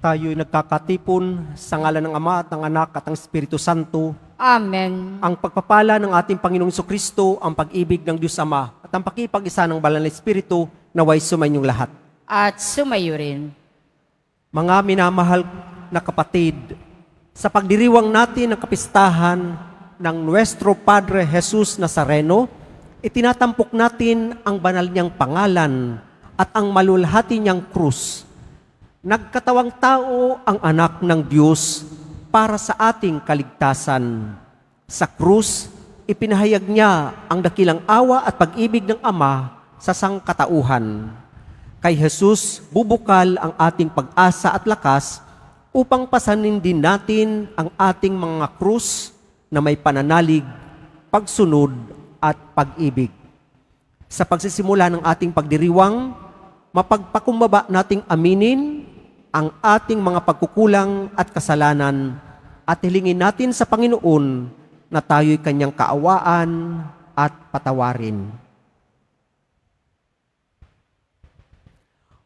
Tayo'y nagkakatipon sa ngalan ng Ama at ng Anak at ng Espiritu Santo. Amen. Ang pagpapala ng ating Panginoong Jesucristo, ang pag-ibig ng Diyos Ama, at ang pakipag-isa ng Banal na Espiritu, naway sumainyong lahat. At sumayo rin. Mga minamahal na kapatid, sa pagdiriwang natin ng kapistahan ng Nuestro Padre Jesus Nazareno, itinatampok natin ang banal niyang pangalan at ang malulhati niyang krus. Nagkatawang tao ang anak ng Diyos para sa ating kaligtasan. Sa krus, ipinahayag niya ang dakilang awa at pag-ibig ng Ama sa sangkatauhan. Kay Jesus, bubukal ang ating pag-asa at lakas upang pasanin din natin ang ating mga krus na may pananalig, pagsunod at pag-ibig. Sa pagsisimula ng ating pagdiriwang, mapagpakumbaba nating aminin ang ating mga pagkukulang at kasalanan at hilingin natin sa Panginoon na tayo'y kanyang kaawaan at patawarin.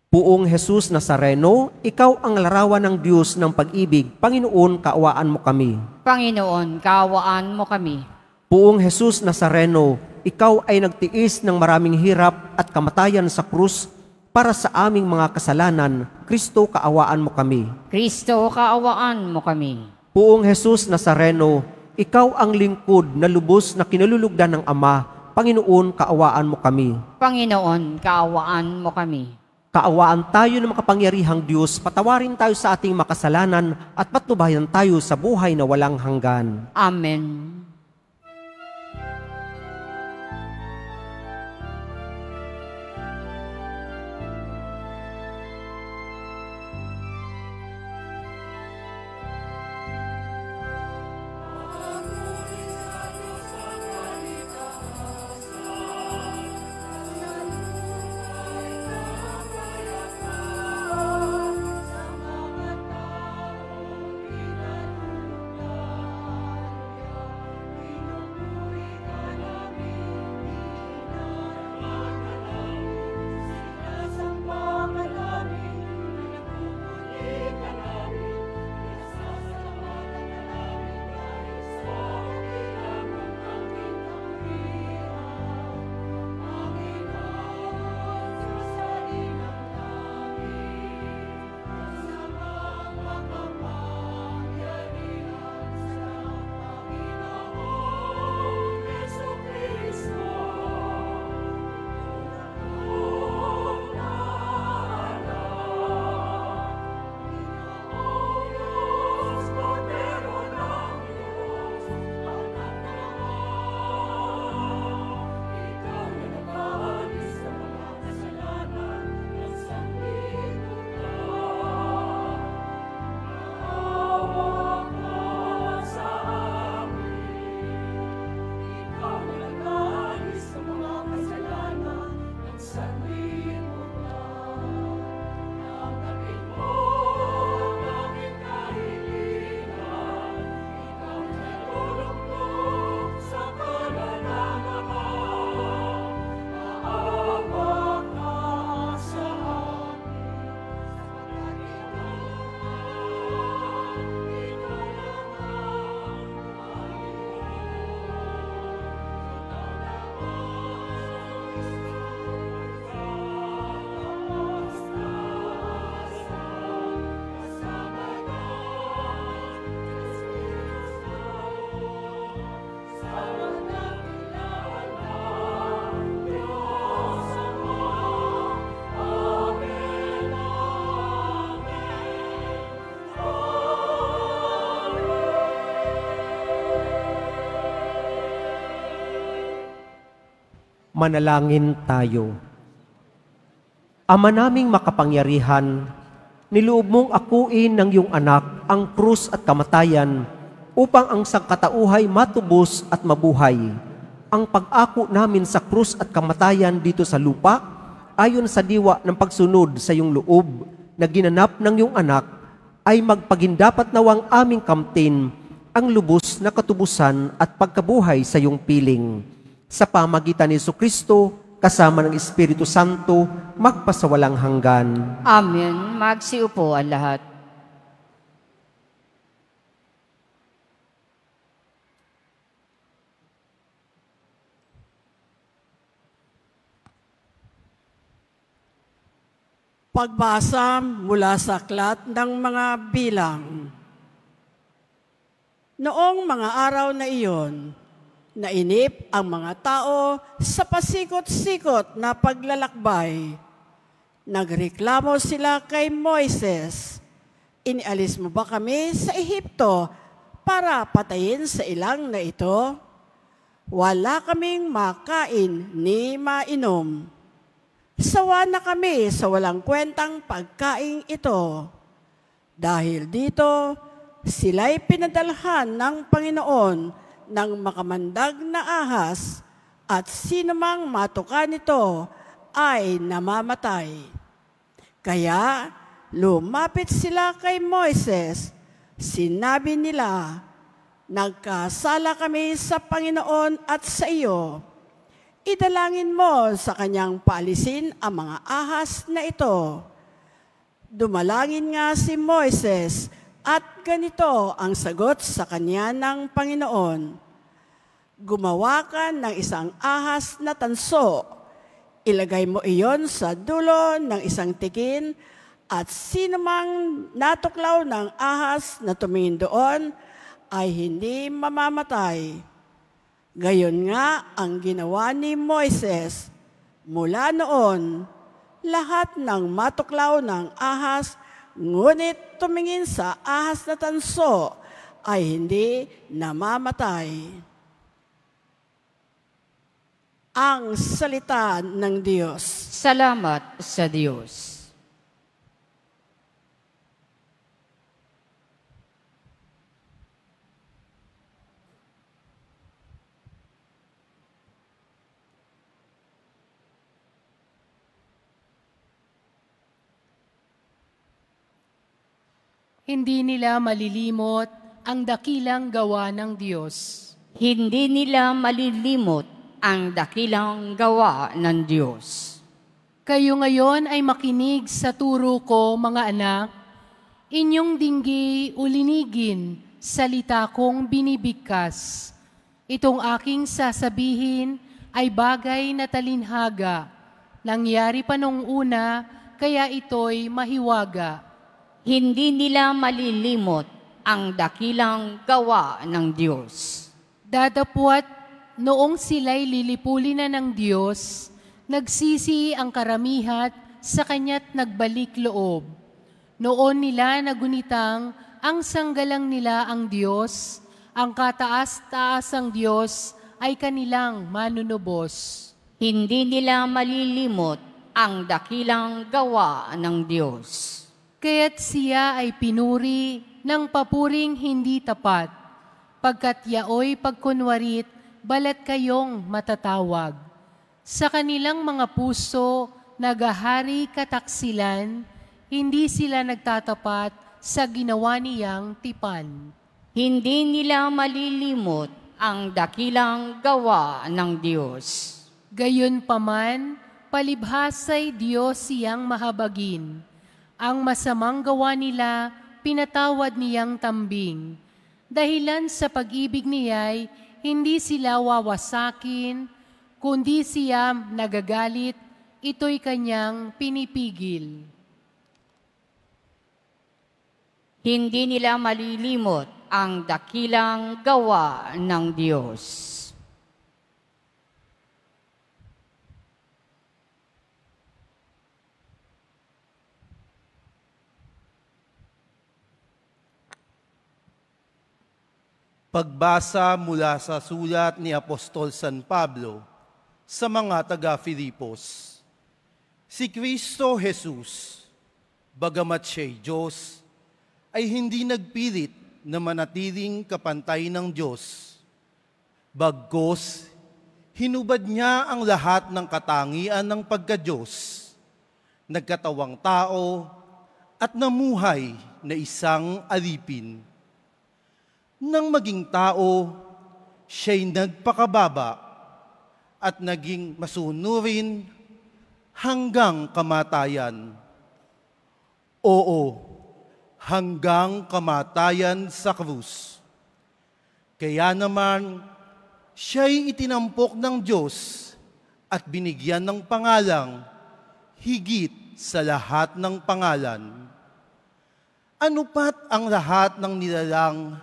Buong Jesus Nazareno, ikaw ang larawan ng Diyos ng pag-ibig. Panginoon, kaawaan mo kami. Panginoon, kaawaan mo kami. Buong Jesus Nazareno, ikaw ay nagtiis ng maraming hirap at kamatayan sa krus para sa aming mga kasalanan. Kristo, kaawaan mo kami. Kristo, kaawaan mo kami. Buong Jesus Nazareno, ikaw ang lingkod na lubos na kinalulugdan ng Ama. Panginoon, kaawaan mo kami. Panginoon, kaawaan mo kami. Kaawaan tayo ng makapangyarihang Diyos, patawarin tayo sa ating makasalanan at patnubayan tayo sa buhay na walang hanggan. Amen. Manalangin tayo. Ama naming makapangyarihan, niloob mong akuin ng iyong anak ang krus at kamatayan upang ang sangkatauhay matubos at mabuhay. Ang pag-ako namin sa krus at kamatayan dito sa lupa, ayon sa diwa ng pagsunod sa iyong loob na ginanap ng iyong anak, ay magpagindapat nawang aming kamtin ang lubos na katubusan at pagkabuhay sa iyong piling. Sa pamagitan ni Jesucristo, kasama ng Espiritu Santo, magpasawalang hanggan. Amen. Magsiupo ang lahat. Pagbasa mula sa aklat ng mga bilang. Noong mga araw na iyon, nainip ang mga tao sa pasikot-sikot na paglalakbay. Nagreklamo sila kay Moises, "Inialis mo ba kami sa Ehipto para patayin sa ilang na ito? Wala kaming makain ni mainom. Sawa na kami sa walang kwentang pagkain ito." Dahil dito, sila'y pinadalhan ng Panginoon ng makamandag na ahas at sinumang matuka nito ay namamatay. Kaya lumapit sila kay Moises. Sinabi nila, "Nagkasala kami sa Panginoon at sa iyo. Idalangin mo sa kanyang paalisin ang mga ahas na ito." Dumalangin nga si Moises at ganito ang sagot sa kanya ng Panginoon, "Gumawa ka ng isang ahas na tanso. Ilagay mo iyon sa dulo ng isang tikin at sino mang natuklaw ng ahas na tumingin doon ay hindi mamamatay." Gayon nga ang ginawa ni Moises. Mula noon, lahat ng matuklaw ng ahas, ngunit tumingin sa ahas na tanso, ay hindi namamatay. Ang salita ng Diyos. Salamat sa Diyos. Hindi nila malilimot ang dakilang gawa ng Diyos. Hindi nila malilimot ang dakilang gawa ng Diyos. Kayo ngayon ay makinig sa turo ko, mga anak. Inyong dinggi ulinigin, salita kong binibigkas. Itong aking sasabihin ay bagay na talinhaga. Nangyari pa nung una, kaya ito'y mahiwaga. Hindi nila malilimot ang dakilang gawa ng Diyos. Datapwat noong sila'y lilipulin na ng Diyos, nagsisi ang karamihat sa kanya't nagbalik loob. Noon nila nagunitang ang sanggalang nila ang Diyos, ang kataas-taasang Diyos ay kanilang manunubos. Hindi nila malilimot ang dakilang gawa ng Diyos. Kaya't siya ay pinuri ng papuring hindi tapat, pagkat yaoy pagkunwarit, balat kayong matatawag. Sa kanilang mga puso, nagahari kataksilan, hindi sila nagtatapat sa ginawa niyang tipan. Hindi nila malilimot ang dakilang gawa ng Diyos. Gayunpaman, palibhasay Diyos siyang mahabagin. Ang masamang gawa nila, pinatawad niyang tambing. Dahilan sa pag-ibig niya'y hindi sila wawasakin, kundi siya nagagalit, ito'y kanyang pinipigil. Hindi nila malilimot ang dakilang gawa ng Diyos. Pagbasa mula sa sulat ni Apostol San Pablo sa mga taga-Filipos. Si Kristo Jesus, bagamat siya'y Diyos, ay hindi nagpilit na manatiling kapantay ng Diyos. Bagkus, hinubad niya ang lahat ng katangian ng pagka-Diyos, nagkatawang tao at namuhay na isang alipin. Nang maging tao, siya'y nagpakababa at naging masunurin hanggang kamatayan. Oo, hanggang kamatayan sa krus. Kaya naman, siya'y itinampok ng Diyos at binigyan ng pangalang higit sa lahat ng pangalan, anupat ang lahat ng nilalang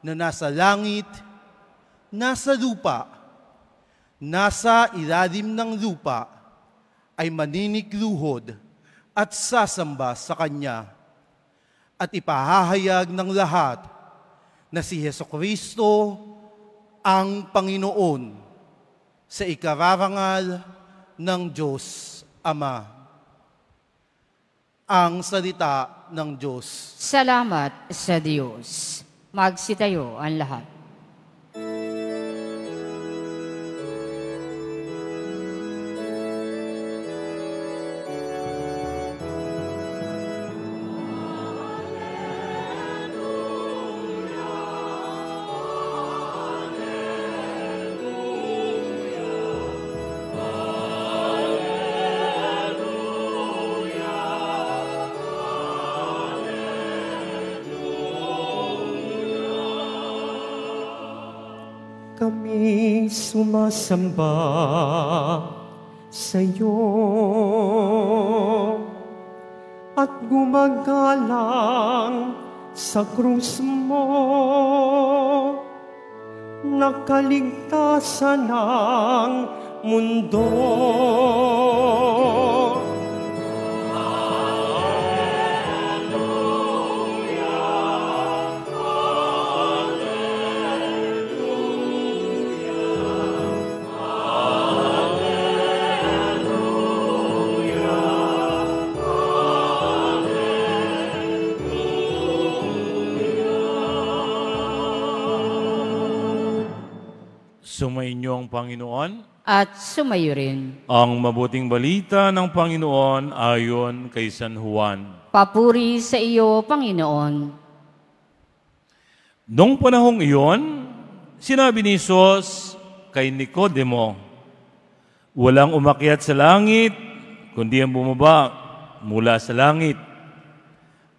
na nasa langit, nasa lupa, nasa ilalim ng lupa, ay maninikluhod at sasamba sa Kanya at ipahahayag ng lahat na si Hesukristo ang Panginoon sa ikararangal ng Diyos Ama. Ang salita ng Diyos. Salamat sa Diyos. Magsitayo ang lahat. Kami sumasamba sa iyo at gumagalang sa krus mo, nakaligtasan ng mundo. Sumainyo ang Panginoon. At sumayo rin. Ang mabuting balita ng Panginoon ayon kay San Juan. Papuri sa iyo, Panginoon. Noong panahong iyon, sinabi ni Jesus kay Nicodemo, walang umakyat sa langit, kundi ang bumaba mula sa langit,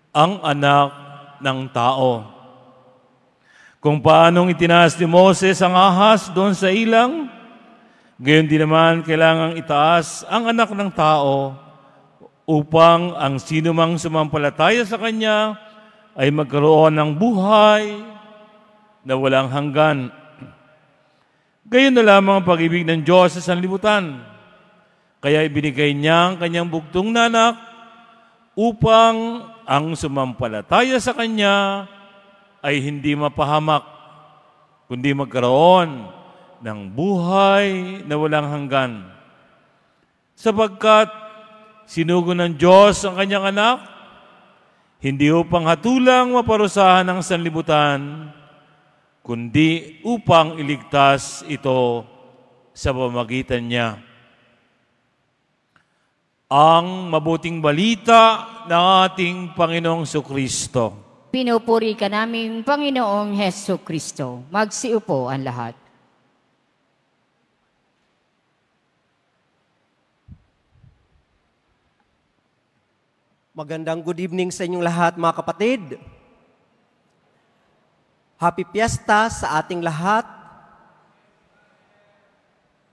ang anak ng tao. Kung paanong itinaas ni Moses ang ahas doon sa ilang, gayon din naman kailangang itaas ang anak ng tao upang ang sinumang sumampalataya sa Kanya ay magkaroon ng buhay na walang hanggan. Gayon na lamang ang pag-ibig ng Diyos sa sanlibutan. Kaya ibinigay niya ang Kanyang bugtong na anak upang ang sumampalataya sa Kanya ay hindi mapahamak, kundi magkaroon ng buhay na walang hanggan. Sapagkat sinugo ng Diyos ang Kanyang anak, hindi upang hatulang maparusahan ng sanlibutan, kundi upang iligtas ito sa pamamagitan niya. Ang mabuting balita ng ating Panginoong Jesucristo. Pinupuri ka namin, Panginoong Hesukristo. Magsiupo ang lahat. Magandang good evening sa inyong lahat, mga kapatid. Happy Fiesta sa ating lahat.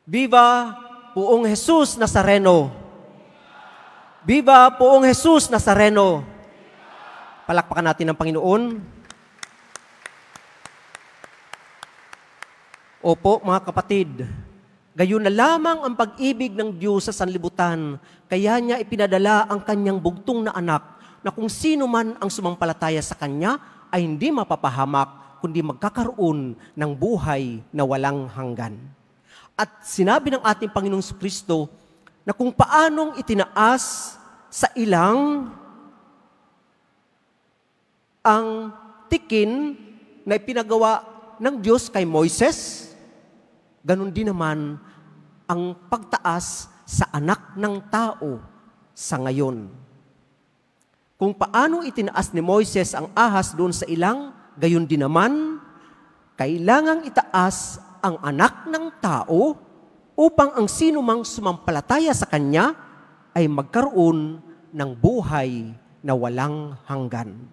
Viva Poong Jesus Nazareno! Viva Poong Jesus Nazareno! Palakpakan natin ang Panginoon. Opo, mga kapatid, gayon na lamang ang pag-ibig ng Diyos sa sanlibutan, kaya niya ipinadala ang Kanyang bugtong na anak, na kung sino man ang sumampalataya sa Kanya, ay hindi mapapahamak, kundi magkakaroon ng buhay na walang hanggan. At sinabi ng ating Panginoong Jesucristo, na kung paanong itinaas sa ilang ang tikin na ipinagawa ng Diyos kay Moises, ganun din naman ang pagtaas sa anak ng tao sa ngayon. Kung paano itinaas ni Moises ang ahas doon sa ilang, gayon din naman, kailangang itaas ang anak ng tao upang ang sinumang sumampalataya sa Kanya ay magkaroon ng buhay na walang hanggan.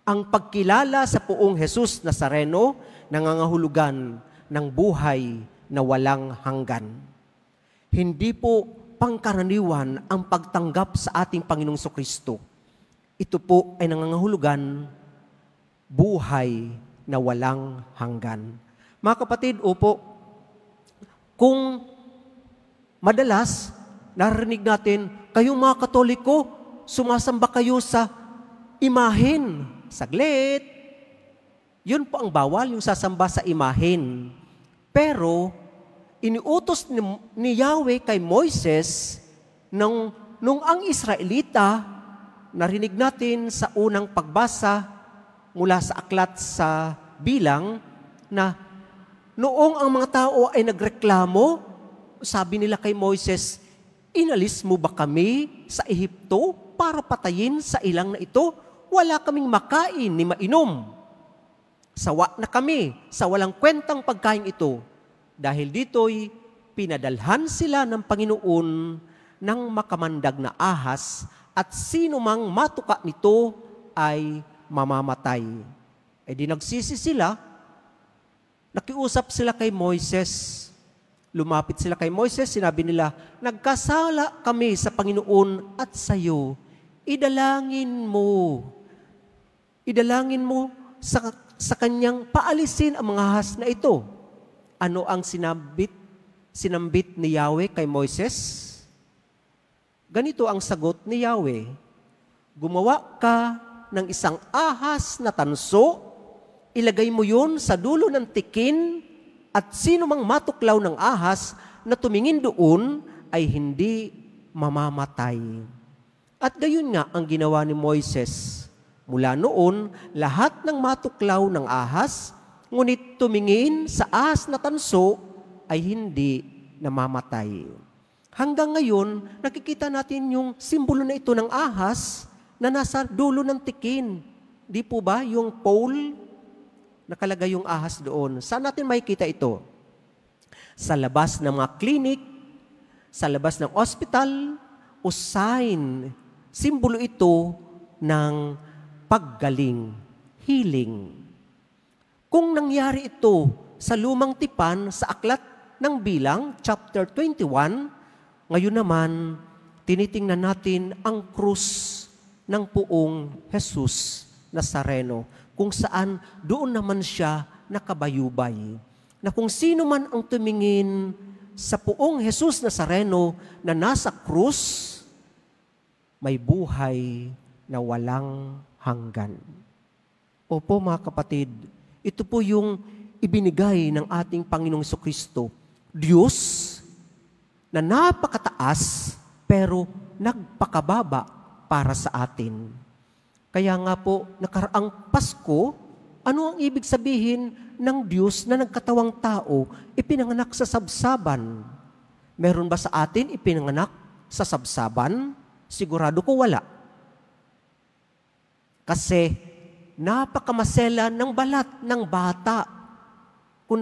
Ang pagkilala sa Poong Jesus Nazareno nangangahulugan ng buhay na walang hanggan. Hindi po pangkaraniwan ang pagtanggap sa ating Panginoong Kristo. Ito po ay nangangahulugan buhay na walang hanggan. Mga kapatid, opo, kung madalas narinig natin, kayong mga Katoliko, sumasamba kayo sa imahen. Saglit. Yun po ang bawal, yung sasamba sa imahen. Pero, iniutos ni Yahweh kay Moises nung ang Israelita, narinig natin sa unang pagbasa mula sa aklat sa Bilang na noong ang mga tao ay nagreklamo, sabi nila kay Moises, inalis mo ba kami sa Ehipto para patayin sa ilang na ito? Wala kaming makain ni mainom. Sawa na kami sa walang kwentang pagkain ito. Dahil dito'y pinadalhan sila ng Panginoon ng makamandag na ahas at sino mang matuka nito ay mamamatay. E di nagsisi sila, nakiusap sila kay Moises. Lumapit sila kay Moises, sinabi nila, nagkasala kami sa Panginoon at sa iyo. Idalangin mo sa kanyang paalisin ang mga ahas na ito. Ano ang sinambit ni Yahweh kay Moises? Ganito ang sagot ni Yahweh, gumawa ka ng isang ahas na tanso, ilagay mo yun sa dulo ng tikin, at sino mang matuklaw ng ahas na tumingin doon ay hindi mamamatay. At gayon nga ang ginawa ni Moises. Mula noon, lahat ng matuklaw ng ahas, ngunit tumingin sa ahas na tanso ay hindi namamatay. Hanggang ngayon, nakikita natin yung simbolo na ito ng ahas na nasa dulo ng tikin. Di po ba yung pole, nakalagay yung ahas doon? Saan natin makikita ito? Sa labas ng mga klinik, sa labas ng ospital, o sign. Simbolo ito ng paggaling, healing. Kung nangyari ito sa lumang tipan sa aklat ng Bilang, chapter 21, ngayon naman, tinitingnan natin ang krus ng Poong Jesus Nazareno, kung saan doon naman siya nakabayubay. Na kung sino man ang tumingin sa Poong Jesus Nazareno na nasa krus, may buhay na walang hanggan. Opo mga kapatid, ito po yung ibinigay ng ating Panginoong Jesucristo, Diyos na napakataas pero nagpakababa para sa atin. Kaya nga po, nakaraang Pasko, ano ang ibig sabihin ng Diyos na nagkatawang tao, ipinanganak sa sabsaban? Meron ba sa atin ipinanganak sa sabsaban? Sigurado ko wala. Kasi napakamasela ng balat ng bata. Kung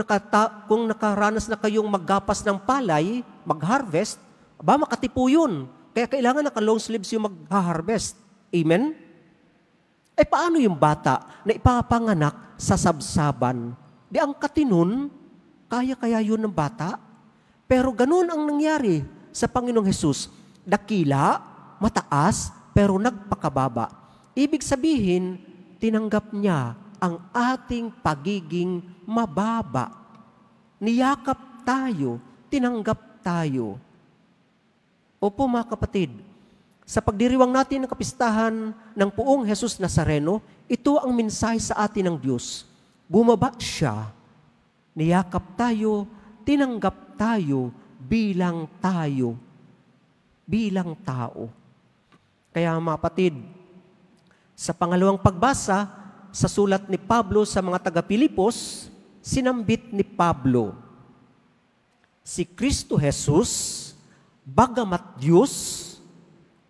nakaranas na kayong maggapas ng palay, mag-harvest, makatipo yun. Kaya kailangan naka-long sleeves yung mag-harvest. Amen? Eh paano yung bata na ipapanganak sa sabsaban? Di ang katinun, kaya yun ng bata? Pero ganun ang nangyari sa Panginoong Jesus. Dakila, mataas, pero nagpakababa. Ibig sabihin, tinanggap niya ang ating pagiging mababa. Niyakap tayo, tinanggap tayo. Opo mga kapatid, sa pagdiriwang natin ng kapistahan ng Poong Jesus Nazareno, ito ang mensahe sa atin ng Diyos. Bumaba siya, niyakap tayo, tinanggap tayo bilang tao. Kaya mga kapatid, sa pangalawang pagbasa, sa sulat ni Pablo sa mga taga-Pilipos, sinambit ni Pablo, si Kristo Jesus, bagamat Diyos,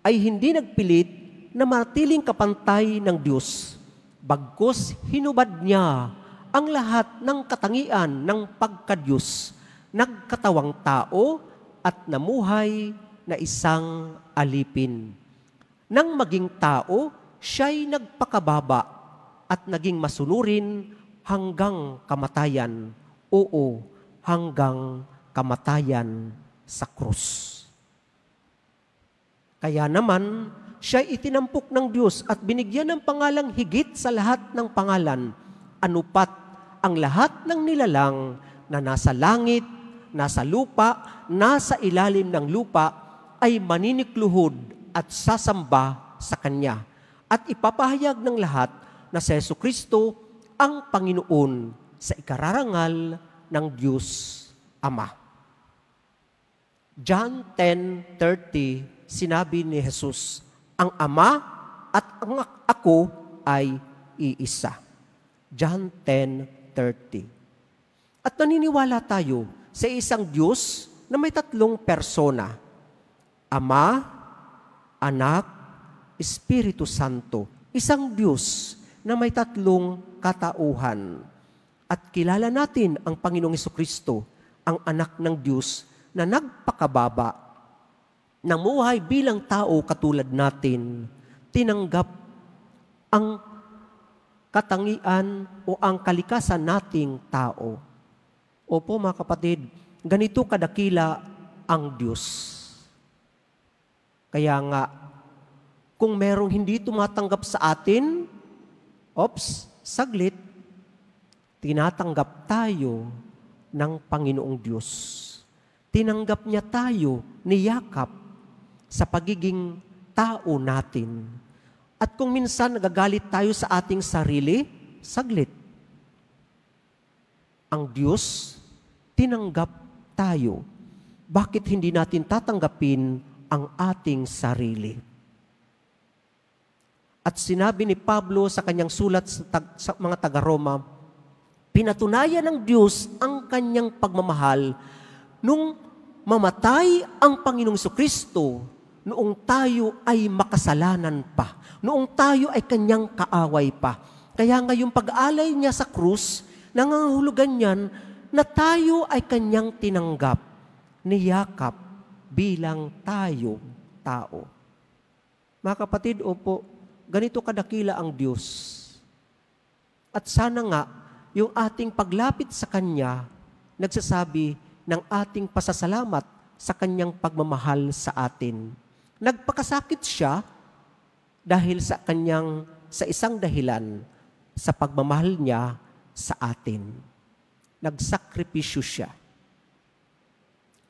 ay hindi nagpilit na matiling kapantay ng Diyos. Bagkus hinubad niya ang lahat ng katangian ng pagka-Diyos, nagkatawang tao at namuhay na isang alipin. Nang maging tao, siya'y nagpakababa at naging masunurin hanggang kamatayan. Oo, hanggang kamatayan sa krus. Kaya naman, siya itinampok ng Diyos at binigyan ng pangalang higit sa lahat ng pangalan. Anupat ang lahat ng nilalang na nasa langit, nasa lupa, nasa ilalim ng lupa, ay maninikluhod at sasamba sa Kanya. At ipapahayag ng lahat na si Jesucristo ang Panginoon sa ikararangal ng Diyos Ama. John 10:30, sinabi ni Jesus, ang Ama at ang ako ay iisa. John 10:30. At naniniwala tayo sa isang Diyos na may tatlong persona. Ama, Anak, Espiritu Santo. Isang Diyos na may tatlong katauhan. At kilala natin ang Panginoong Jesucristo, ang anak ng Diyos na nagpakababa, namuhay bilang tao katulad natin, tinanggap ang katangian o ang kalikasan nating tao. Opo mga kapatid, ganito kadakila ang Diyos. Kaya nga, kung merong hindi tumatanggap sa atin, saglit, tinatanggap tayo ng Panginoong Diyos. Tinanggap niya tayo, niyakap sa pagiging tao natin. At kung minsan nagagalit tayo sa ating sarili, saglit. Ang Diyos, tinanggap tayo. Bakit hindi natin tatanggapin ang ating sarili? At sinabi ni Pablo sa kanyang sulat sa mga taga-Roma, pinatunayan ng Diyos ang kanyang pagmamahal nung mamatay ang Panginoong Jesucristo noong tayo ay makasalanan pa, noong tayo ay kanyang kaaway pa. Kaya nga yung pag-alay niya sa krus, nangangahulugan niyan na tayo ay kanyang tinanggap, niyakap bilang tayo tao. Mga kapatid, opo, ganito kadakila ang Diyos. At sana nga, yung ating paglapit sa Kanya, nagsasabi ng ating pasasalamat sa Kanyang pagmamahal sa atin. Nagpakasakit siya dahil sa isang dahilan, sa pagmamahal niya sa atin. Nagsakripisyo siya.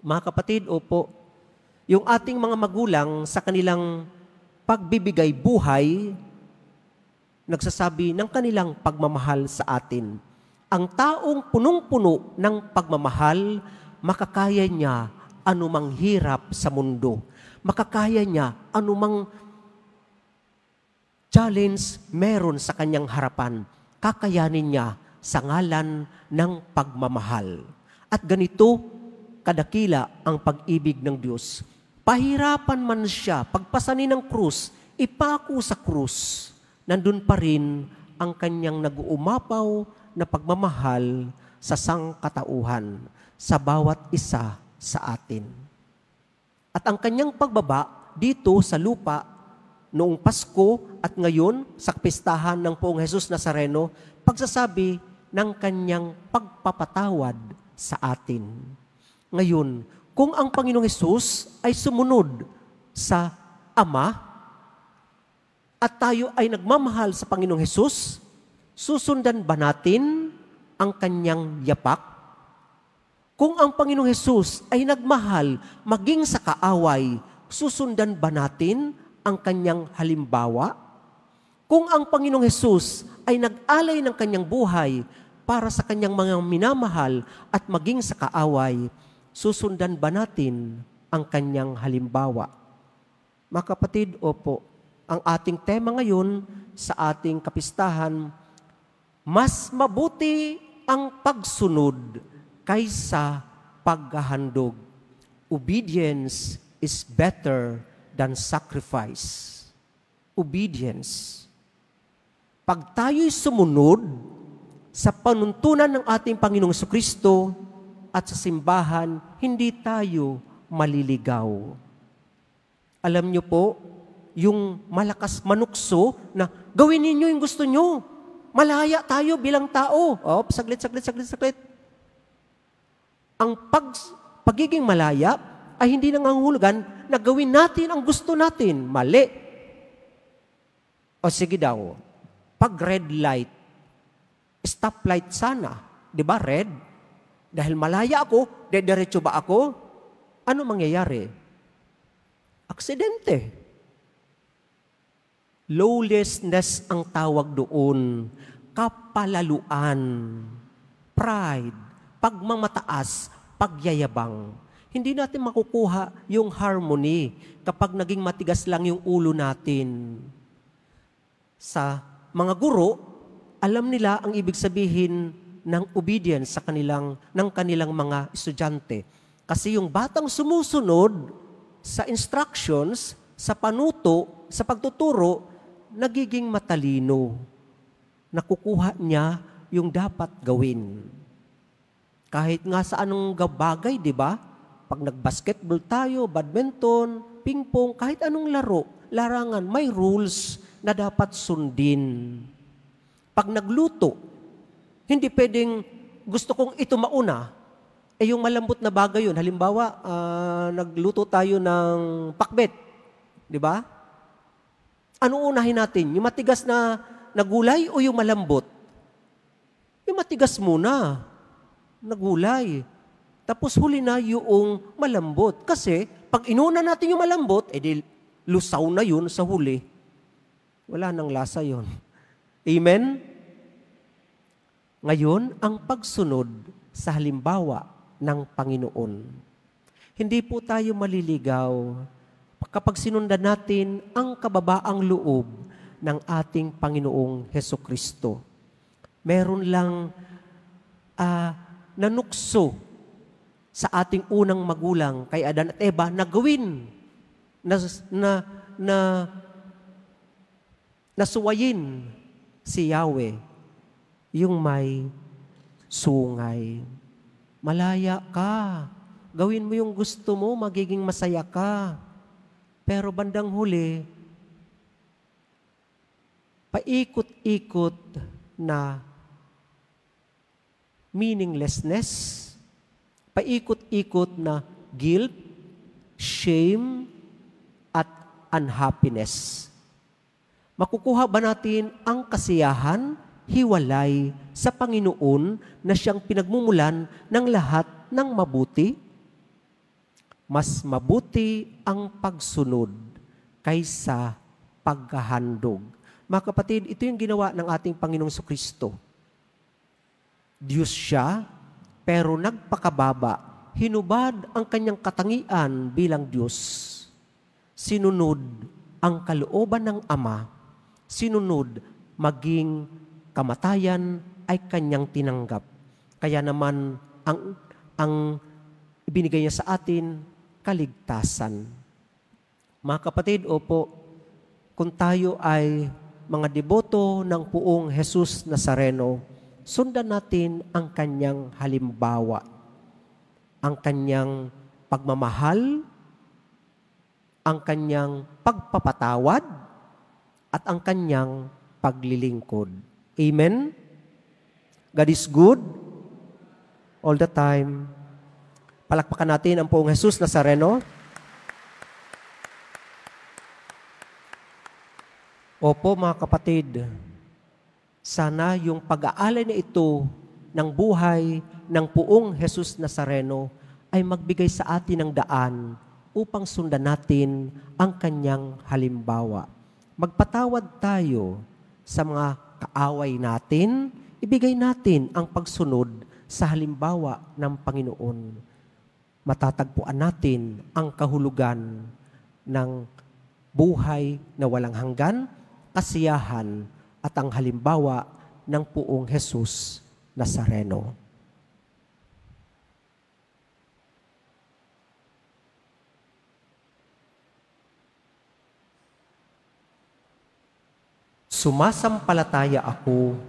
Mga kapatid, opo, yung ating mga magulang sa kanilang pagbibigay buhay, nagsasabi ng kanilang pagmamahal sa atin. Ang taong punong-puno ng pagmamahal, makakaya niya anumang hirap sa mundo. Makakaya niya anumang challenge meron sa kanyang harapan. Kakayanin niya sa ngalan ng pagmamahal. At ganito, kadakila ang pag-ibig ng Diyos. Pahirapan man siya, pagpasanin ng krus, ipako sa krus, nandun pa rin ang kanyang nag-uumapaw na pagmamahal sa sangkatauhan sa bawat isa sa atin. At ang kanyang pagbaba dito sa lupa noong Pasko at ngayon sa kapistahan ng Poong Jesus Nazareno, pagsasabi ng kanyang pagpapatawad sa atin. Ngayon, kung ang Panginoong Hesus ay sumunod sa Ama at tayo ay nagmamahal sa Panginoong Hesus, susundan ba natin ang kanyang yapak? Kung ang Panginoong Hesus ay nagmahal maging sa kaaway, susundan ba natin ang kanyang halimbawa? Kung ang Panginoong Hesus ay nag-alay ng kanyang buhay para sa kanyang mga minamahal at maging sa kaaway, susundan ba natin ang kanyang halimbawa? Mga kapatid, opo, ang ating tema ngayon sa ating kapistahan, mas mabuti ang pagsunod kaysa paghahandog. Obedience is better than sacrifice. Obedience. Pag tayo'y sumunod sa panuntunan ng ating Panginoong Jesucristo, at sa simbahan, hindi tayo maliligaw. Alam niyo po, yung malakas manukso na gawin ninyo yung gusto nyo. Malaya tayo bilang tao. Saglit. Ang pagiging malaya ay hindi nangangahulugan na na gawin natin ang gusto natin. Mali. O sige daw, pag red light, stoplight sana. Di ba red? Dahil malaya ako, dediretso ba ako? Ano mangyayari? Aksidente. Lawlessness ang tawag doon. Kapalaluan. Pride. Pagmamataas. Pagyayabang. Hindi natin makukuha yung harmony kapag naging matigas lang yung ulo natin. Sa mga guro, alam nila ang ibig sabihin ng obedience ng kanilang mga estudyante. Kasi yung batang sumusunod sa instructions, sa panuto, sa pagtuturo, nagiging matalino. Nakukuha niya yung dapat gawin. Kahit nga sa anong bagay, di ba? Pag nag-basketball tayo, badminton, ping-pong, kahit anong laro, larangan, may rules na dapat sundin. Pag nagluto, hindi pwedeng gusto kong ito mauna. Yung malambot na bagay yun. Halimbawa, nagluto tayo ng pakbet. Di ba? Ano unahin natin? Yung matigas na gulay o yung malambot? Yung matigas muna na gulay. Tapos huli na yung malambot. Kasi pag inuna natin yung malambot, edi lusaw na yun sa huli. Wala nang lasa yun. Amen? Ngayon, ang pagsunod sa halimbawa ng Panginoon. Hindi po tayo maliligaw kapag sinundan natin ang kababaang loob ng ating Panginoong Hesukristo. Meron lang nanukso sa ating unang magulang kay Adan at Eva na gawin, nasuwayin si Yahweh, yung may sungay. Malaya ka. Gawin mo yung gusto mo, magiging masaya ka. Pero bandang huli, paikot-ikot na meaninglessness, paikot-ikot na guilt, shame, at unhappiness. Makukuha ba natin ang kasiyahan, hiwalay sa Panginoon na siyang pinagmumulan ng lahat ng mabuti? Mas mabuti ang pagsunod kaysa paghahandog. Mga kapatid, ito yung ginawa ng ating Panginoong Kristo. Diyos siya, pero nagpakababa. Hinubad ang kanyang katangian bilang Diyos. Sinunod ang kalooban ng Ama. Sinunod maging kamatayan ay kanyang tinanggap. Kaya naman ang ibinigay niya sa atin, kaligtasan. Mga kapatid, opo, kung tayo ay mga deboto ng Poong Jesus Nazareno, sundan natin ang kanyang halimbawa, ang kanyang pagmamahal, ang kanyang pagpapatawad, at ang kanyang paglilingkod. Amen? God is good all the time. Palakpakan natin ang Poong Jesus Nazareno. Opo mga kapatid, sana yung pag-aalay na ito ng buhay ng Poong Jesus Nazareno ay magbigay sa atin ng daan upang sundan natin ang kanyang halimbawa. Magpatawad tayo sa mga kaaway natin, ibigay natin ang pagsunod sa halimbawa ng Panginoon. Matatagpuan natin ang kahulugan ng buhay na walang hanggan, kasiyahan, at ang halimbawa ng Poong Jesus Nazareno. Sumasampalataya ako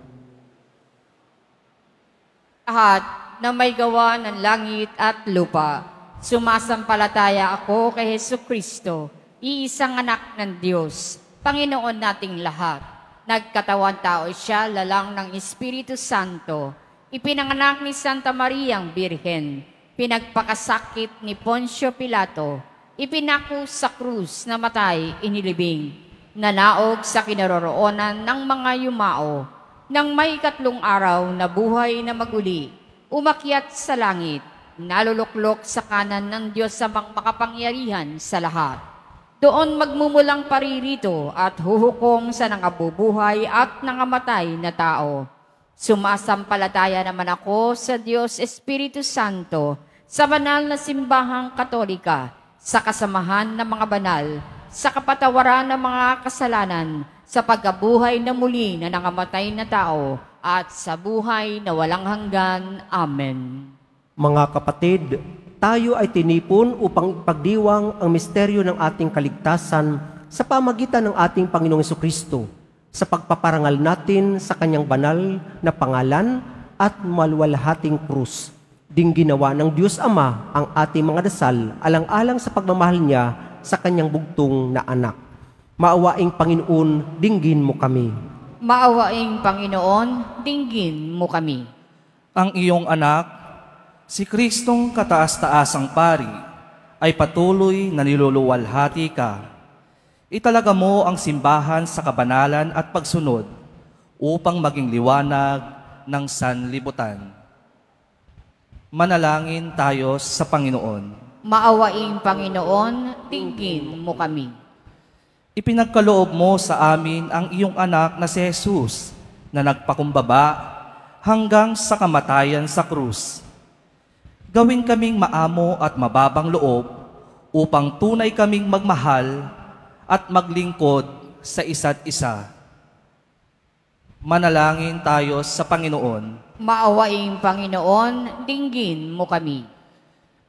Lahat na may gawa ng langit at lupa, sumasampalataya ako kay Hesukristo, iisang anak ng Diyos, Panginoon nating lahat. Nagkatawan tao siya, lalang ng Espiritu Santo, ipinanganak ni Santa Mariang Birhen, pinagpakasakit ni Poncio Pilato, Ipinako sa krus na matay inilibing, nanaog sa kinaroroonan ng mga yumao, nang may 3 araw na buhay na maguli, umakyat sa langit, naluluklok sa kanan ng Diyos sa makapangyarihan sa lahat. Doon magmumulang paririto at huhukom sa nangabubuhay at nangamatay na tao. Sumasampalataya naman ako sa Diyos Espiritu Santo, sa banal na simbahang katolika, sa kasamahan ng mga banal, sa kapatawaran ng mga kasalanan, sa pagkabuhay na muli na nangamatay na tao, at sa buhay na walang hanggan. Amen. Mga kapatid, tayo ay tinipon upang ipagdiwang ang misteryo ng ating kaligtasan sa pamagitan ng ating Panginoong Jesucristo, sa pagpaparangal natin sa kanyang banal na pangalan at maluwalhating krus. Ding ginawa ng Diyos Ama ang ating mga dasal alang-alang sa pagmamahal niya sa kanyang bugtong na anak. Maawaing Panginoon, dinggin mo kami. Maawaing Panginoon, dinggin mo kami. Ang iyong anak, si Kristong kataas-taasang pari, ay patuloy na niluluwalhati ka. Italaga mo ang simbahan sa kabanalan at pagsunod upang maging liwanag ng sanlibutan. Manalangin tayo sa Panginoon. Maawaing Panginoon, dinggin mo kami. Ipinagkaloob mo sa amin ang iyong anak na si Jesus na nagpakumbaba hanggang sa kamatayan sa krus. Gawin kaming maamo at mababang loob upang tunay kaming magmahal at maglingkod sa isa't isa. Manalangin tayo sa Panginoon. Maawaing Panginoon, dinggin mo kami.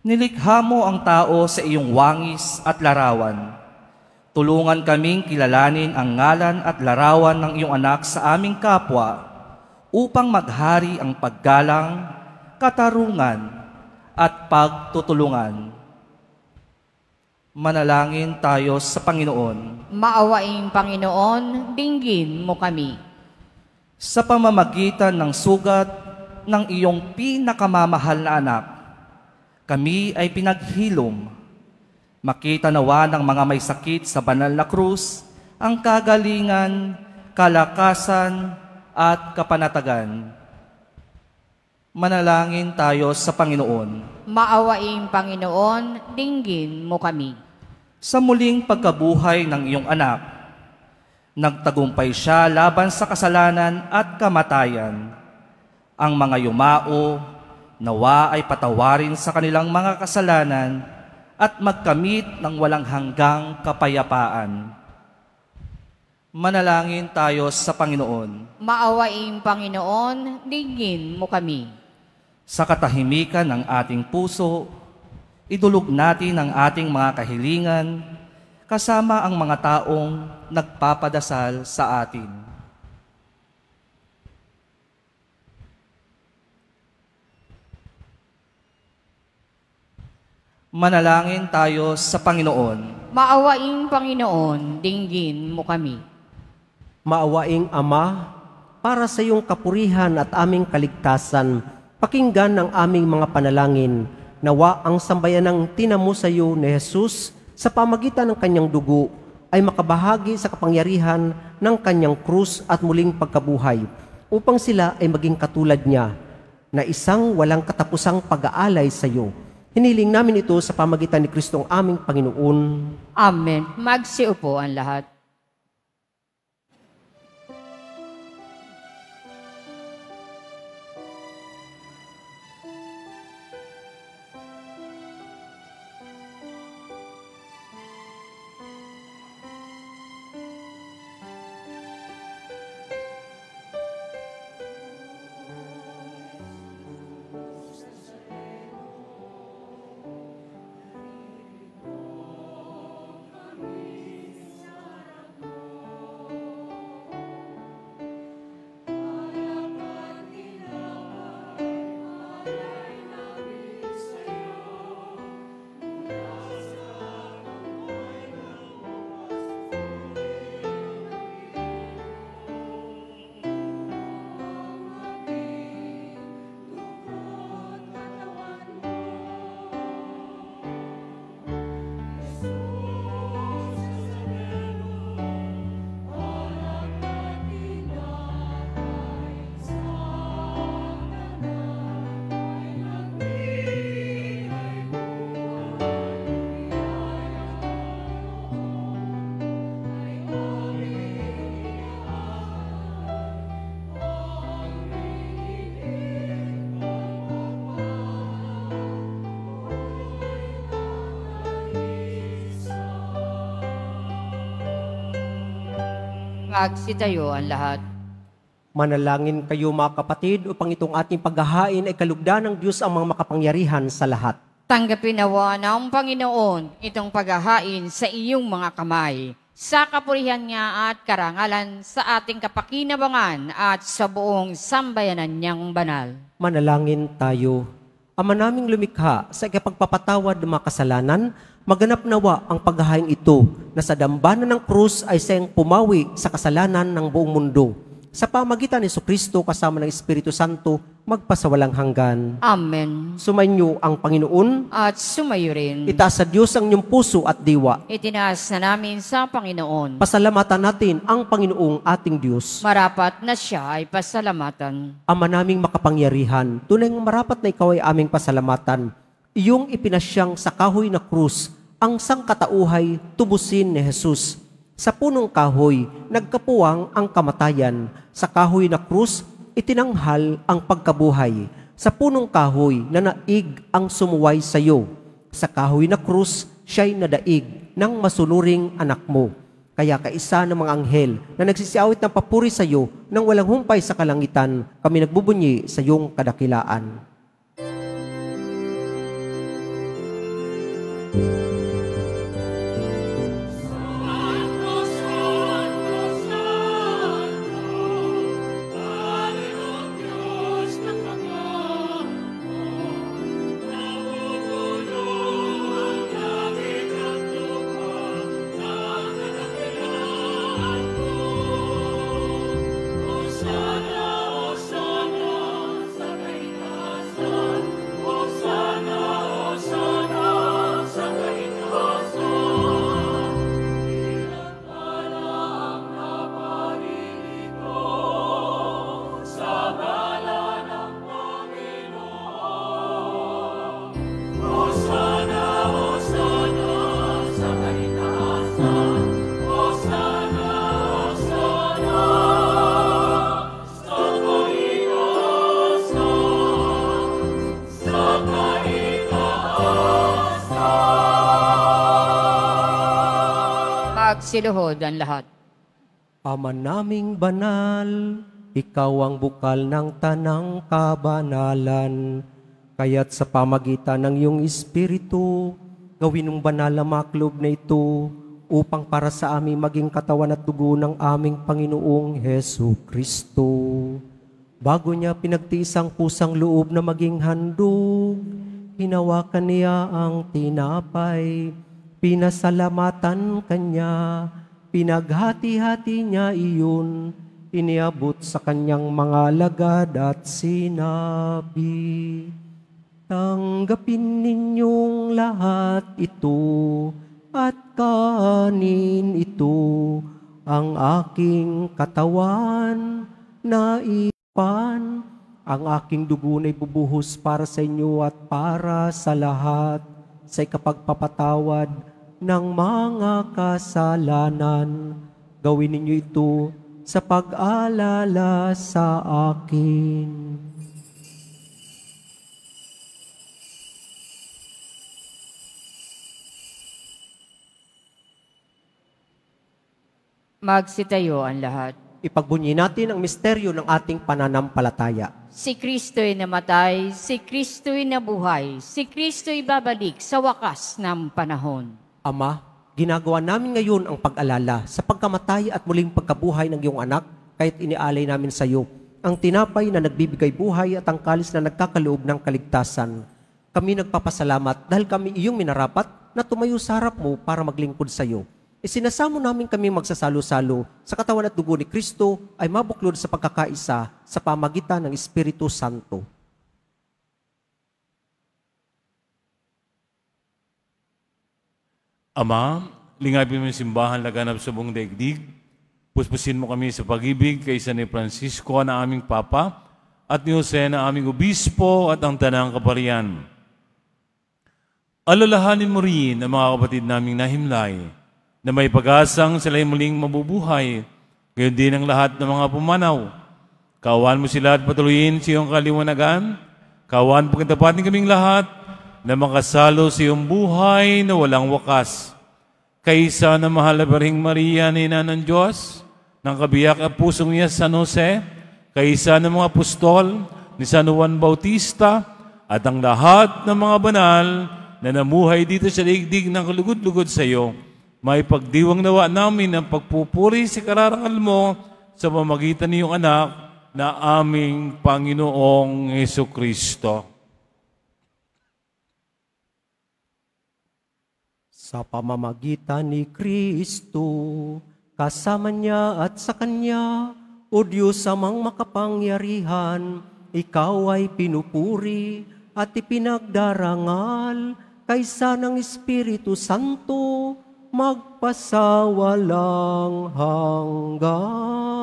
Nilikha mo ang tao sa iyong wangis at larawan. Tulungan kaming kilalanin ang ngalan at larawan ng iyong anak sa aming kapwa upang maghari ang paggalang, katarungan at pagtutulungan. Manalangin tayo sa Panginoon. Maawaing Panginoon, dinggin mo kami. Sa pamamagitan ng sugat ng iyong pinakamamahal na anak, kami ay pinaghilom. Makita nawa ng mga may sakit sa banal na krus ang kagalingan, kalakasan at kapanatagan. Manalangin tayo sa Panginoon. Maawaing Panginoon, dinggin mo kami. Sa muling pagkabuhay ng iyong anak, nagtagumpay siya laban sa kasalanan at kamatayan. Ang mga yumao, nawa ay patawarin sa kanilang mga kasalanan at magkamit ng walang hanggang kapayapaan. Manalangin tayo sa Panginoon. Maawaing Panginoon, dinggin mo kami. Sa katahimikan ng ating puso, idulog natin ang ating mga kahilingan kasama ang mga taong nagpapadasal sa atin. Manalangin tayo sa Panginoon. Maawaing Panginoon, dinggin mo kami. Maawaing Ama, para sa iyong kapurihan at aming kaligtasan, pakinggan ang aming mga panalangin. Nawa ang sambayanang tinamo sa iyo ni Jesus sa pamagitan ng kanyang dugo ay makabahagi sa kapangyarihan ng kanyang krus at muling pagkabuhay, upang sila ay maging katulad niya, na isang walang katapusang pag-aalay sa iyo. Hiniling namin ito sa pamagitan ni Kristong aming Panginoon. Amen. Magsiupo ang lahat. Magsitayo ang lahat. Manalangin kayo mga kapatid upang itong ating paghahain ay kalugdan ng Diyos ang mga makapangyarihan sa lahat. Tanggapin nawa ng Panginoon itong paghahain sa iyong mga kamay, sa kapurihan niya at karangalan sa ating kapakinabangan at sa buong sambayanan niyang banal. Manalangin tayo. Ama naming lumikha sa ikapagpapatawad ng mga kasalanan, maganap nawa ang paghahain ito na sa dambana ng krus ay siyang pumawi sa kasalanan ng buong mundo. Sa pamagitan ni Jesucristo kasama ng Espiritu Santo, magpasawalang hanggan. Amen. Sumainyo ang Panginoon. At sumayo rin. Itaas sa Diyos ang inyong puso at diwa. Itinaas na namin sa Panginoon. Pasalamatan natin ang Panginoong ating Diyos. Marapat na siya ay pasalamatan. Ama naming makapangyarihan, tunay ng marapat na ikaw ay aming pasalamatan. Iyong ipinasyang sa kahoy na krus, ang sangkatauhay tubusin ni Jesus. Sa punong kahoy, nagkapuwang ang kamatayan. Sa kahoy na krus, itinanghal ang pagkabuhay. Sa punong kahoy, nanaig ang sumuway sa iyo. Sa kahoy na krus, siya'y nadaig ng masunuring anak mo. Kaya kaisa ng mga anghel na nagsisiawit ng papuri sa iyo nang walang humpay sa kalangitan, kami nagbubunyi sa iyong kadakilaan. Magsiluhod ang lahat. Ama naming banal, ikaw ang bukal ng tanang kabanalan. Kaya't sa pamagitan ng iyong Espiritu, gawin mong banal ang maklob na ito upang para sa amin maging katawan at dugo ng aming Panginoong Hesu Kristo. Bago niya pinagtiis ang pusang loob na maging handog, hinawakan niya ang tinapay, pinasalamatan kanya, pinaghati-hati niya iyon, iniabot sa kanyang mga alagad at sinabi, tanggapin ninyong lahat ito at kanin ito, ang aking katawan na ipan, ang aking dugo na ibubuhos para sa inyo at para sa lahat sa ikapagpapatawad ng mga kasalanan. Gawin ninyo ito sa pag-alala sa akin. Magsitayo ang lahat. Ipagbunyi natin ang misteryo ng ating pananampalataya. Si Kristo'y namatay, si Kristo'y nabuhay, si Kristo'y babalik sa wakas ng panahon. Ama, ginagawa namin ngayon ang pag-alala sa pagkamatay at muling pagkabuhay ng iyong anak, kahit inialay namin sa iyo ang tinapay na nagbibigay buhay at ang kalis na nagkakaloob ng kaligtasan. Kami nagpapasalamat dahil kami iyong minarapat na tumayo sa harap mo para maglingkod sa iyo. Isinasamo namin kami magsasalo-salo sa katawan at dugo ni Kristo ay mabuklod sa pagkakaisa sa pamagitan ng Espiritu Santo. Ama, lingapin mo yung simbahan laganap sa buong daigdig. Puspusin mo kami sa pag-ibig kay San Francisco na aming Papa at ni Jose na aming Obispo at ang Tanang Kaparian. Alalahanin mo rin ang mga kapatid naming nahimlay na may pag-asang sila'y muling mabubuhay, gayon din ang lahat ng mga pumanaw. Kawan mo sila at patuloyin sa iyong kaliwanagan. Kawan pagkatapatin kaming lahat na makasalo sa iyong buhay na walang wakas. Kaysa na mahal na Birheng Maria, Ina ng Diyos, ng kabiyak at pusong niya San Jose, kaisa ng mga apostol, ni San Juan Bautista, at ang lahat ng mga banal na namuhay dito sa daigdig ng kalugod-lugod sa iyo, may pagdiwang nawa namin ang pagpupuri sa kararangal mo sa pamamagitan ng iyong anak na aming Panginoong Hesukristo. Sa pamamagitan ni Kristo, kasama niya at sa Kanya, o Diyos amang makapangyarihan, ikaw ay pinupuri at ipinagdarangal kaysa ng Espiritu Santo, magpasawalang hanggan.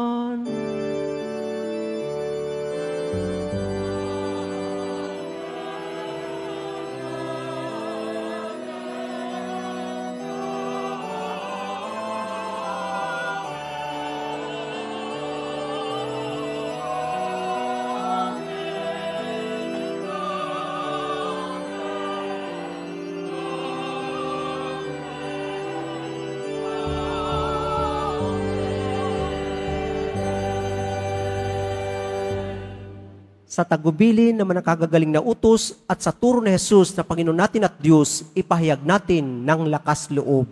Sa tagubilin na nakagagaling na utos at sa turo ni Jesus na Panginoon natin at Diyos, ipahayag natin ng lakas loob.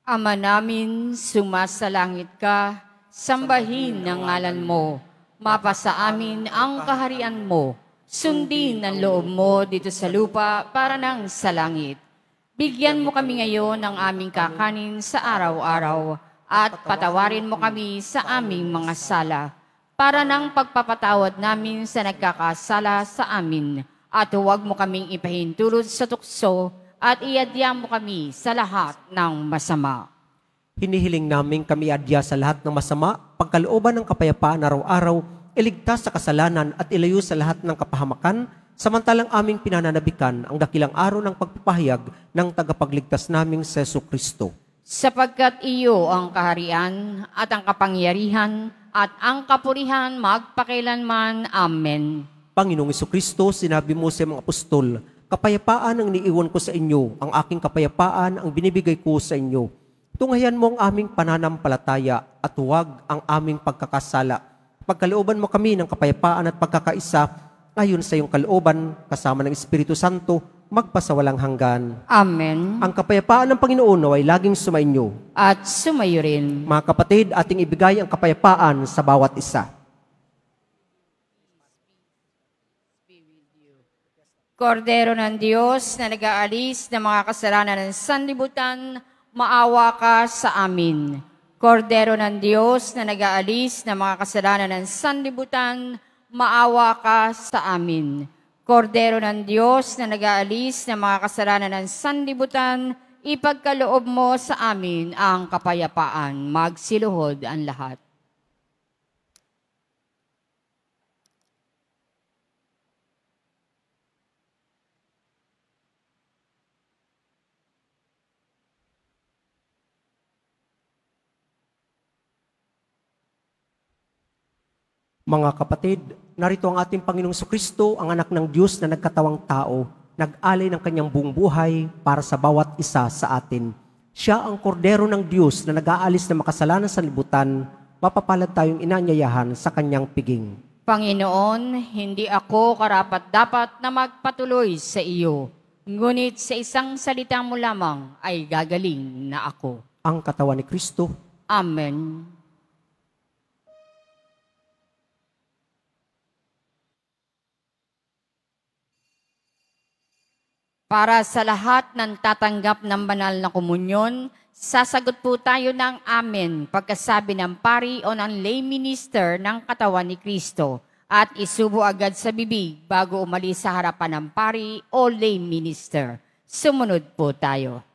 Ama namin, sumasalangit ka, sambahin ang ngalan mo, mapasa amin ang kaharian mo, sundin ang loob mo dito sa lupa para nang sa langit. Bigyan mo kami ngayon ng aming kakanin sa araw-araw at patawarin mo kami sa aming mga sala para ng pagpapatawad namin sa nagkakasala sa amin. At huwag mo kaming ipahintulot sa tukso at iadya mo kami sa lahat ng masama. Hinihiling namin kami adya sa lahat ng masama, pagkalooban ng kapayapaan araw-araw, iligtas sa kasalanan at ilayo sa lahat ng kapahamakan, samantalang aming pinananabikan ang dakilang araw ng pagpapahayag ng tagapagligtas naming sa Jesucristo. Sapagkat iyo ang kaharian at ang kapangyarihan at ang kapurihan magpakailanman. Amen. Panginoong Jesucristo, sinabi mo sa mga apostol, kapayapaan ang niiwan ko sa inyo, ang aking kapayapaan ang binibigay ko sa inyo. Tunghayan mo ang aming pananampalataya at huwag ang aming pagkakasala. Pagkalooban mo kami ng kapayapaan at pagkakaisa, ayon sa iyong kalooban, kasama ng Espiritu Santo, magpasawalang hanggan. Amen. Ang kapayapaan ng Panginoon naway laging sumainyo. At sumayo rin. Mga kapatid, ating ibigay ang kapayapaan sa bawat isa. Kordero ng Diyos na nag-aalis ng mga kasalanan ng sanlibutan, maawa ka sa amin. Kordero ng Diyos na nag-aalis ng mga kasalanan ng sanlibutan, maawa ka sa amin. Kordero ng Diyos na nag-aalis ng mga kasalanan ng sanlibutan, ipagkaloob mo sa amin ang kapayapaan. Magsiluhod ang lahat. Mga kapatid, narito ang ating Panginoong Jesucristo, ang anak ng Diyos na nagkatawang tao, nag-alay ng kanyang buong buhay para sa bawat isa sa atin. Siya ang kordero ng Diyos na nag-aalis ng makasalanan sa libutan, mapapalad tayong inanyayahan sa kanyang piging. Panginoon, hindi ako karapat-dapat na magpatuloy sa iyo, ngunit sa isang salita mo lamang ay gagaling na ako. Ang katawan ni Kristo. Amen. Para sa lahat ng tatanggap ng banal na komunyon, sasagot po tayo ng amen pagkasabi ng pari o ng lay minister ng katawan ni Kristo at isubo agad sa bibig bago umalis sa harapan ng pari o lay minister. Sumunod po tayo.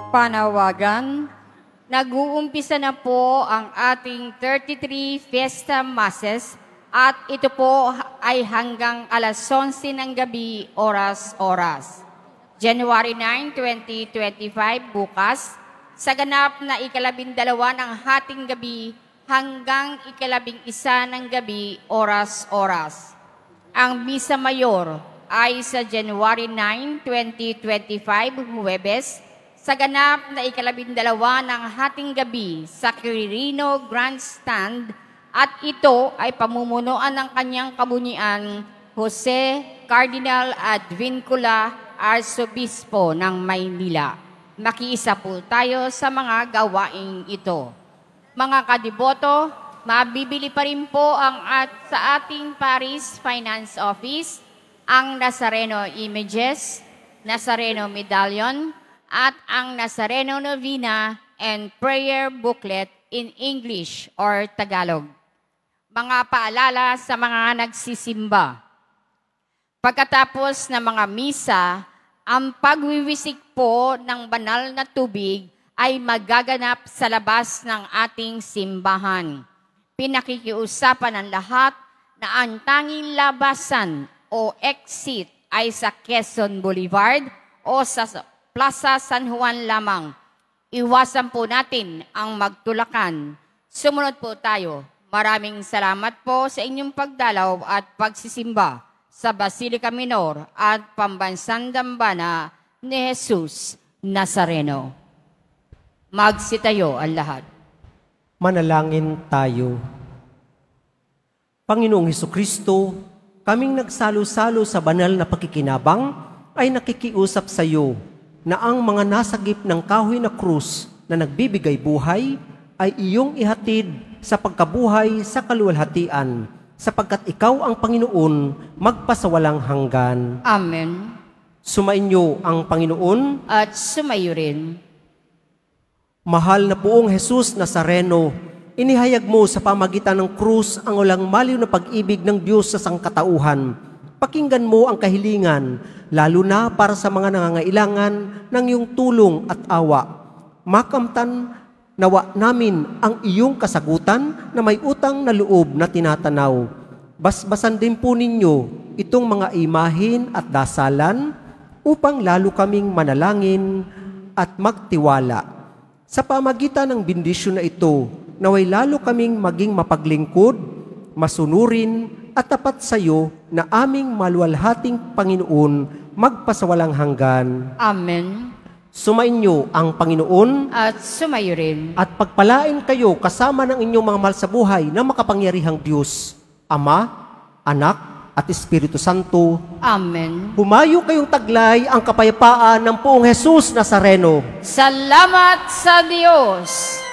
Panawagan. Nag-uumpisa na po ang ating 33 Fiesta Masses at ito po ay hanggang alas 11 ng gabi, oras-oras. January 9, 2025, bukas, sa ganap na ikalabindalawa ng hating gabi hanggang ikalabing-isa ng gabi, oras-oras. Ang Misa Mayor ay sa January 9, 2025, Huwebes, sa ganap na ikalabindalawa ng hating gabi sa Quirino Grandstand at ito ay pamumunuan ng kanyang kabunian Jose Cardinal Advincula, Arsobispo ng Maynila. Makiisa po tayo sa mga gawaing ito. Mga kadiboto, mabibili pa rin po sa ating Paris Finance Office ang Nazareno Images, Nazareno Medallion, at ang Nazareno Novena and Prayer Booklet in English or Tagalog. Mga paalala sa mga nagsisimba. Pagkatapos ng mga misa, ang pagwiwisik po ng banal na tubig ay magaganap sa labas ng ating simbahan. Pinakikiusapan ng lahat na ang tanging labasan o exit ay sa Quezon Boulevard o sa Plaza San Juan lamang. Iwasan po natin ang magtulakan. Sumunod po tayo. Maraming salamat po sa inyong pagdalaw at pagsisimba sa Basilica Minor at Pambansang Dambana ni Jesus Nazareno. Magsitayo ang lahat. Manalangin tayo. Panginoong Hesukristo, kaming nagsalo-salo sa banal na pakikinabang ay nakikiusap sa iyo na ang mga nasagip ng kahoy na krus na nagbibigay buhay ay iyong ihatid sa pagkabuhay sa kaluwalhatian, sapagkat ikaw ang Panginoon magpasawalang hanggan. Amen. Sumainyo ang Panginoon at sumayo rin. Mahal na Poong Jesus Nazareno, inihayag mo sa pamagitan ng krus ang walang maliw na pag-ibig ng Diyos sa sangkatauhan. Pakinggan mo ang kahilingan, lalo na para sa mga nangangailangan ng iyong tulong at awa. Makamtan nawa namin ang iyong kasagutan na may utang na loob na tinatanaw. Basbasan din po ninyo itong mga imahin at dasalan upang lalo kaming manalangin at magtiwala. Sa pamagitan ng bendisyon na ito, naway lalo kaming maging mapaglingkod, masunurin, at tapat sa iyo na aming maluwalhating Panginoon magpasawalang hanggan. Amen. Sumainyo ang Panginoon at sumayo rin. At pagpalain kayo kasama ng inyong mga mahal sa buhay na makapangyarihang Diyos, Ama, Anak, at Espiritu Santo. Amen. Humayo kayong taglay ang kapayapaan ng Poong Jesus Nazareno. Salamat sa Diyos.